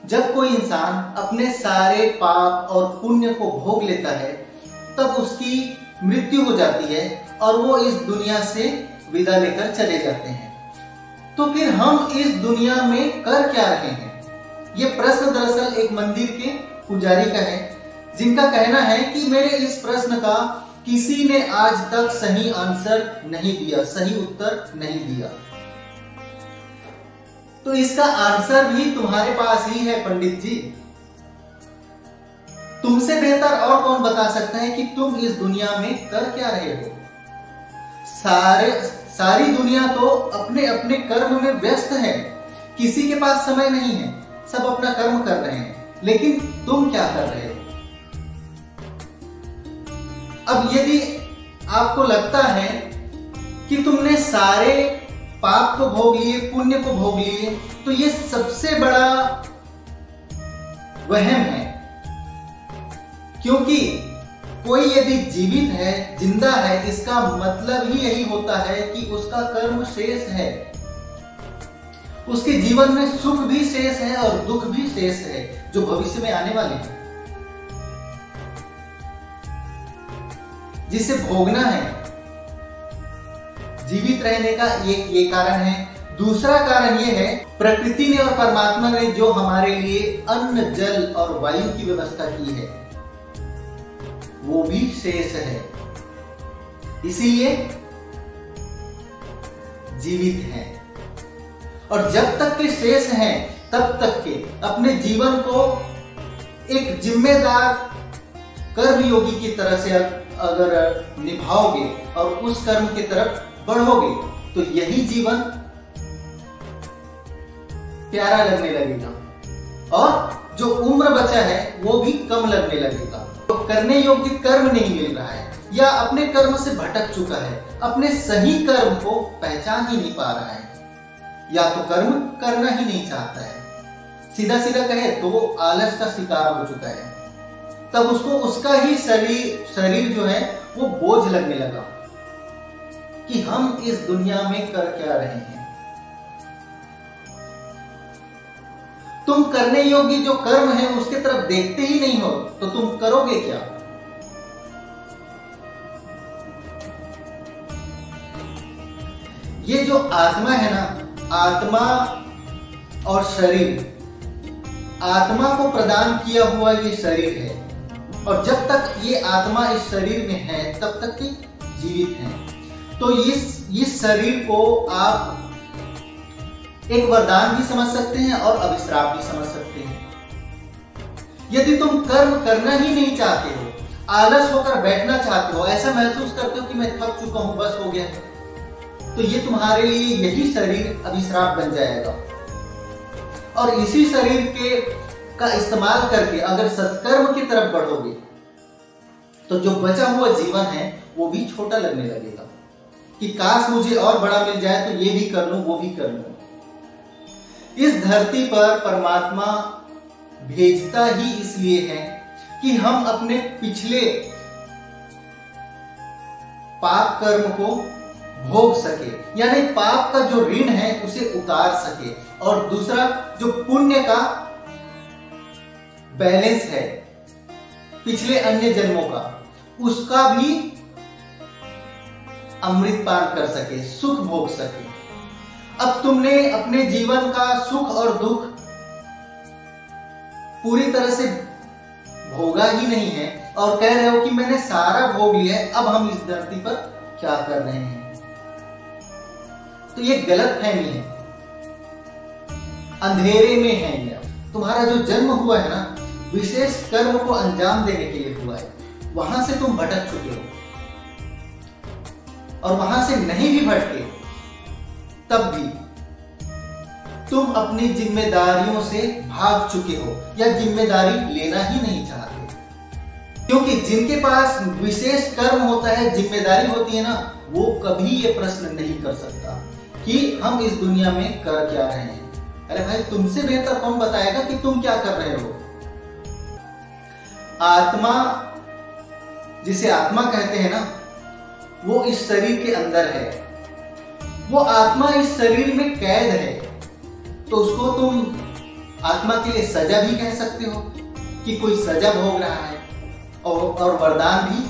जब कोई इंसान अपने सारे पाप और पुण्य को भोग लेता है तब उसकी मृत्यु हो जाती है और वो इस दुनिया से विदा लेकर चले जाते हैं। तो फिर हम इस दुनिया में कर क्या रहे हैं? ये प्रश्न दरअसल एक मंदिर के पुजारी का है, जिनका कहना है कि मेरे इस प्रश्न का किसी ने आज तक सही आंसर नहीं दिया, सही उत्तर नहीं दिया। तो इसका आंसर भी तुम्हारे पास ही है पंडित जी। तुमसे बेहतर और कौन बता सकता है कि तुम इस दुनिया में कर क्या रहे हो? सारी दुनिया तो अपने अपने कर्म में व्यस्त है, किसी के पास समय नहीं है, सब अपना कर्म कर रहे हैं। लेकिन तुम क्या कर रहे हो? अब यदि आपको लगता है कि तुमने सारे पाप को भोग लिए, पुण्य को भोग लिए, तो ये सबसे बड़ा वहम है। क्योंकि कोई यदि जीवित है, जिंदा है, इसका मतलब ही यही होता है कि उसका कर्म शेष है, उसके जीवन में सुख भी शेष है और दुख भी शेष है जो भविष्य में आने वाले हैं, जिसे भोगना है। जीवित रहने का ये कारण है। दूसरा कारण ये है, प्रकृति ने और परमात्मा ने जो हमारे लिए अन्न, जल और वायु की व्यवस्था की है वो भी शेष है, इसीलिए जीवित हैं। और जब तक के शेष हैं तब तक के अपने जीवन को एक जिम्मेदार कर्मयोगी की तरह से अगर निभाओगे और उस कर्म की तरफ बढ़ोगे तो यही जीवन प्यारा लगने लगेगा और जो उम्र बचा है वो भी कम लगने लगेगा। तो करने योग्य कर्म नहीं मिल रहा है या अपने कर्म से भटक चुका है, अपने सही कर्म को पहचान ही नहीं पा रहा है, या तो कर्म करना ही नहीं चाहता है। सीधा सीधा कहे तो वो आलस का शिकार हो चुका है। तब उसको उसका ही शरीर जो है वो बोझ लगने लगा कि हम इस दुनिया में कर क्या रहे हैं। तुम करने योग्य जो कर्म है उसके तरफ देखते ही नहीं हो तो तुम करोगे क्या? ये जो आत्मा है ना, आत्मा और शरीर, आत्मा को प्रदान किया हुआ ये शरीर है और जब तक ये आत्मा इस शरीर में है तब तक ये जीवित है। तो इस शरीर को आप एक वरदान भी समझ सकते हैं और अभिश्राप भी समझ सकते हैं। यदि तुम कर्म करना ही नहीं चाहते हो, आलस होकर बैठना चाहते हो, ऐसा महसूस करते हो कि मैं थक चुका हूं, बस हो गया, तो ये तुम्हारे लिए यही शरीर अभिश्राप बन जाएगा। और इसी शरीर का इस्तेमाल करके अगर सत्कर्म की तरफ बढ़ोगे तो जो बचा हुआ जीवन है वो भी छोटा लगने लगेगा कि काश मुझे और बड़ा मिल जाए तो ये भी कर लूं, वो भी कर लूं। इस धरती पर परमात्मा भेजता ही इसलिए है कि हम अपने पिछले पाप कर्म को भोग सके, यानी पाप का जो ऋण है उसे उतार सके, और दूसरा जो पुण्य का बैलेंस है पिछले अन्य जन्मों का, उसका भी अमृत पान कर सके, सुख भोग सके। अब तुमने अपने जीवन का सुख और दुख पूरी तरह से भोगा ही नहीं है और कह रहे हो कि मैंने सारा भोग लिया है, अब हम इस धरती पर क्या कर रहे हैं? तो ये गलत फहमी है, अंधेरे में है। ये तुम्हारा जो जन्म हुआ है ना, विशेष कर्म को अंजाम देने के लिए हुआ है। वहां से तुम भटक चुके हो और वहां से नहीं भी भटके तब भी तुम अपनी जिम्मेदारियों से भाग चुके हो या जिम्मेदारी लेना ही नहीं चाहते। क्योंकि जिनके पास विशेष कर्म होता है, जिम्मेदारी होती है ना, वो कभी ये प्रश्न नहीं कर सकता कि हम इस दुनिया में कर क्या रहे हैं। अरे भाई, तुमसे बेहतर कौन बताएगा कि तुम क्या कर रहे हो? आत्मा, जिसे आत्मा कहते हैं ना, वो इस शरीर के अंदर है। वो आत्मा इस शरीर में कैद है, तो उसको तुम आत्मा के लिए सजा भी कह सकते हो कि कोई सजा भोग रहा है, और वरदान भी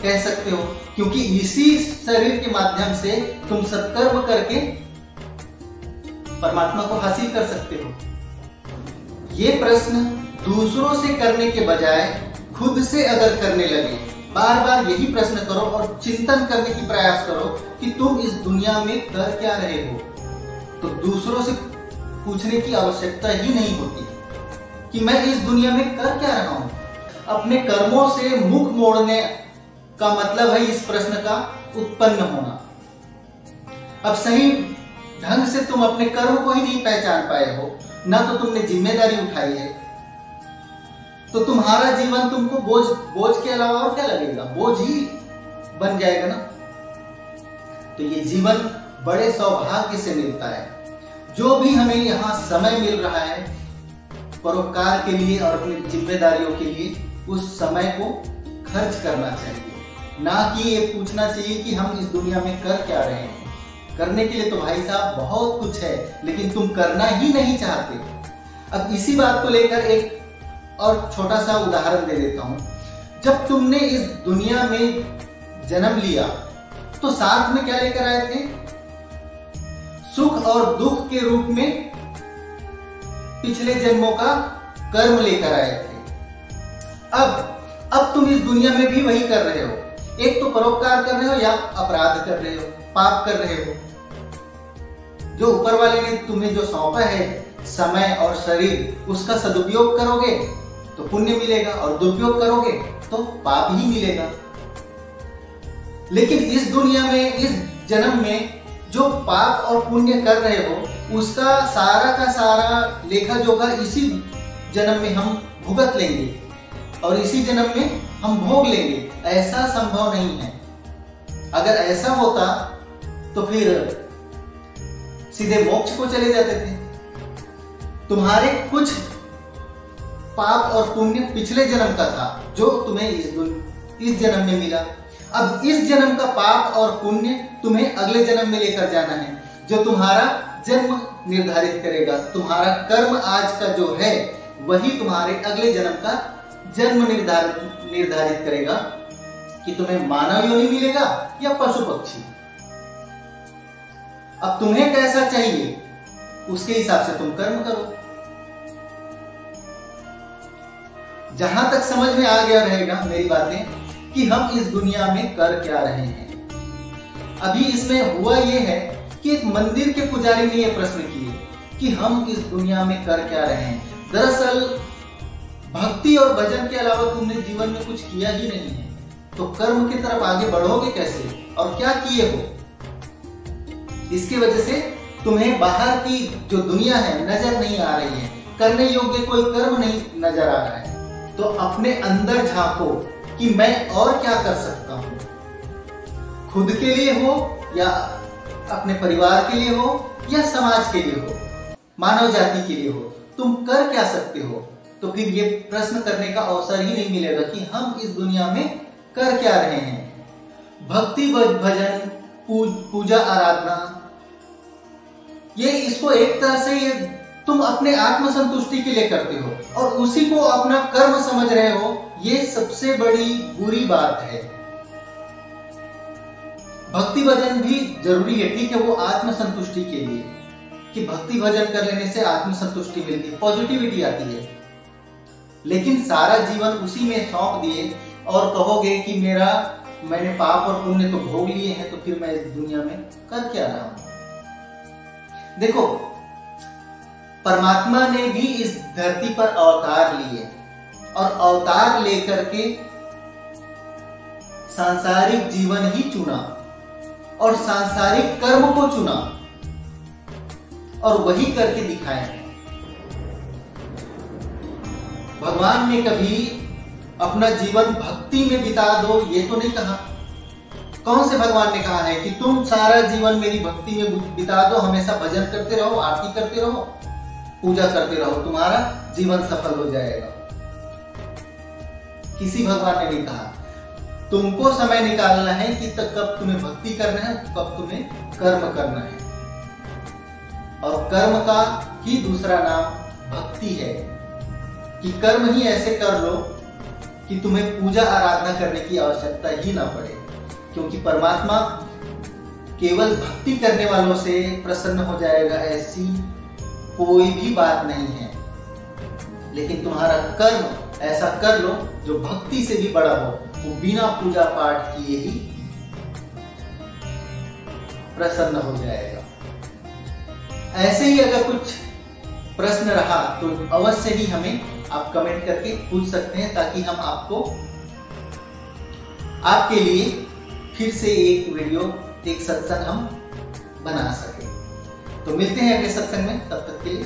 कह सकते हो, क्योंकि इसी शरीर के माध्यम से तुम सत्कर्म करके परमात्मा को हासिल कर सकते हो। ये प्रश्न दूसरों से करने के बजाय खुद से अगर करने लगे, बार बार यही प्रश्न करो और चिंतन करने की प्रयास करो कि तुम इस दुनिया में कर क्या रहे हो, तो दूसरों से पूछने की आवश्यकता ही नहीं होती कि मैं इस दुनिया में कर क्या रहा हूं। अपने कर्मों से मुख मोड़ने का मतलब है इस प्रश्न का उत्पन्न होना। अब सही ढंग से तुम अपने कर्म को ही नहीं पहचान पाए हो, ना तो तुमने जिम्मेदारी उठाई है, तो तुम्हारा जीवन तुमको बोझ के अलावा और क्या लगेगा, बोझ ही बन जाएगा ना। तो ये जीवन बड़े सौभाग्य से मिलता है। जो भी हमें यहाँ समय मिल रहा है परोपकार के लिए और अपनी जिम्मेदारियों के लिए, उस समय को खर्च करना चाहिए, ना कि ये पूछना चाहिए कि हम इस दुनिया में कर क्या रहे हैं। करने के लिए तो भाई साहब बहुत कुछ है, लेकिन तुम करना ही नहीं चाहते। अब इसी बात को लेकर एक और छोटा सा उदाहरण दे देता हूं। जब तुमने इस दुनिया में जन्म लिया तो साथ में क्या लेकर आए थे? सुख और दुख के रूप में पिछले जन्मों का कर्म लेकर आए थे। अब तुम इस दुनिया में भी वही कर रहे हो। एक तो परोपकार कर रहे हो या अपराध कर रहे हो, पाप कर रहे हो। जो ऊपर वाले ने तुम्हें जो सौंपा है समय और शरीर, उसका सदुपयोग करोगे तो पुण्य मिलेगा और दुरुपयोग करोगे तो पाप ही मिलेगा। लेकिन इस दुनिया में, इस जन्म में जो पाप और पुण्य कर रहे हो, उसका सारा का सारा लेखा जोखा इसी जन्म में हम भुगत लेंगे और इसी जन्म में हम भोग लेंगे। ऐसा संभव नहीं है। अगर ऐसा होता तो फिर सीधे मोक्ष को चले जाते थे। तुम्हारे कुछ पाप और पुण्य पिछले जन्म का था जो तुम्हें इस जन्म में मिला। अब इस जन्म का पाप और पुण्य तुम्हें अगले जन्म में लेकर जाना है, जो तुम्हारा जन्म निर्धारित करेगा। तुम्हारा कर्म आज का जो है वही तुम्हारे अगले जन्म का जन्म निर्धारित करेगा कि तुम्हें मानव योनि मिलेगा या पशु पक्षी। अब तुम्हें कैसा चाहिए उसके हिसाब से तुम कर्म करो। जहां तक समझ में आ गया रहेगा मेरी बातें कि हम इस दुनिया में कर क्या रहे हैं। अभी इसमें हुआ ये है कि एक मंदिर के पुजारी ने यह प्रश्न किए कि हम इस दुनिया में कर क्या रहे हैं। दरअसल भक्ति और भजन के अलावा तुमने जीवन में कुछ किया ही नहीं है, तो कर्म की तरफ आगे बढ़ोगे कैसे और क्या किए हो। इसकी वजह से तुम्हें बाहर की जो दुनिया है नजर नहीं आ रही है, करने योग्य कोई कर्म नहीं नजर आ रहा है। तो अपने अंदर झांको कि मैं और क्या कर सकता हूं। खुद के लिए हो या अपने परिवार के लिए हो या समाज के लिए हो, मानव जाति के लिए हो, तुम कर क्या सकते हो। तो फिर ये प्रश्न करने का अवसर ही नहीं मिलेगा कि हम इस दुनिया में कर क्या रहे हैं। भक्ति भजन पूजा आराधना, ये इसको एक तरह से ये तुम अपने आत्म संतुष्टि के लिए करते हो और उसी को अपना कर्म समझ रहे हो। ये सबसे बड़ी बुरी बात है। भक्ति भजन भी जरूरी है, ठीक है, वो आत्म संतुष्टि के लिए कि भक्ति भजन कर लेने से आत्म संतुष्टि मिलती है, पॉजिटिविटी आती है। लेकिन सारा जीवन उसी में सौंप दिए और कहोगे कि मैंने पाप और पुण्य तो भोग लिए हैं, तो फिर मैं इस दुनिया में कर क्या रहा हूं। देखो, परमात्मा ने भी इस धरती पर अवतार लिए और अवतार लेकर के सांसारिक जीवन ही चुना और सांसारिक कर्म को चुना और वही करके दिखाया है। भगवान ने कभी अपना जीवन भक्ति में बिता दो ये तो नहीं कहा। कौन से भगवान ने कहा है कि तुम सारा जीवन मेरी भक्ति में बिता दो, हमेशा भजन करते रहो, आरती करते रहो, पूजा करते रहो, तुम्हारा जीवन सफल हो जाएगा। किसी भगवान ने नहीं कहा। तुमको समय निकालना है कि कब तुम्हें भक्ति करना है, कब तुम्हें कर्म करना है। और कर्म का ही दूसरा नाम भक्ति है कि कर्म ही ऐसे कर लो कि तुम्हें पूजा आराधना करने की आवश्यकता ही ना पड़े, क्योंकि परमात्मा केवल भक्ति करने वालों से प्रसन्न हो जाएगा ऐसी कोई भी बात नहीं है। लेकिन तुम्हारा कर्म ऐसा कर लो जो भक्ति से भी बड़ा हो, वो बिना पूजा पाठ किए ही प्रसन्न हो जाएगा। ऐसे ही अगर कुछ प्रश्न रहा तो अवश्य ही हमें आप कमेंट करके पूछ सकते हैं, ताकि हम आपके लिए फिर से एक वीडियो, एक सत्संग हम बना सके। तो मिलते हैं अगले सत्संग में, तब तक के लिए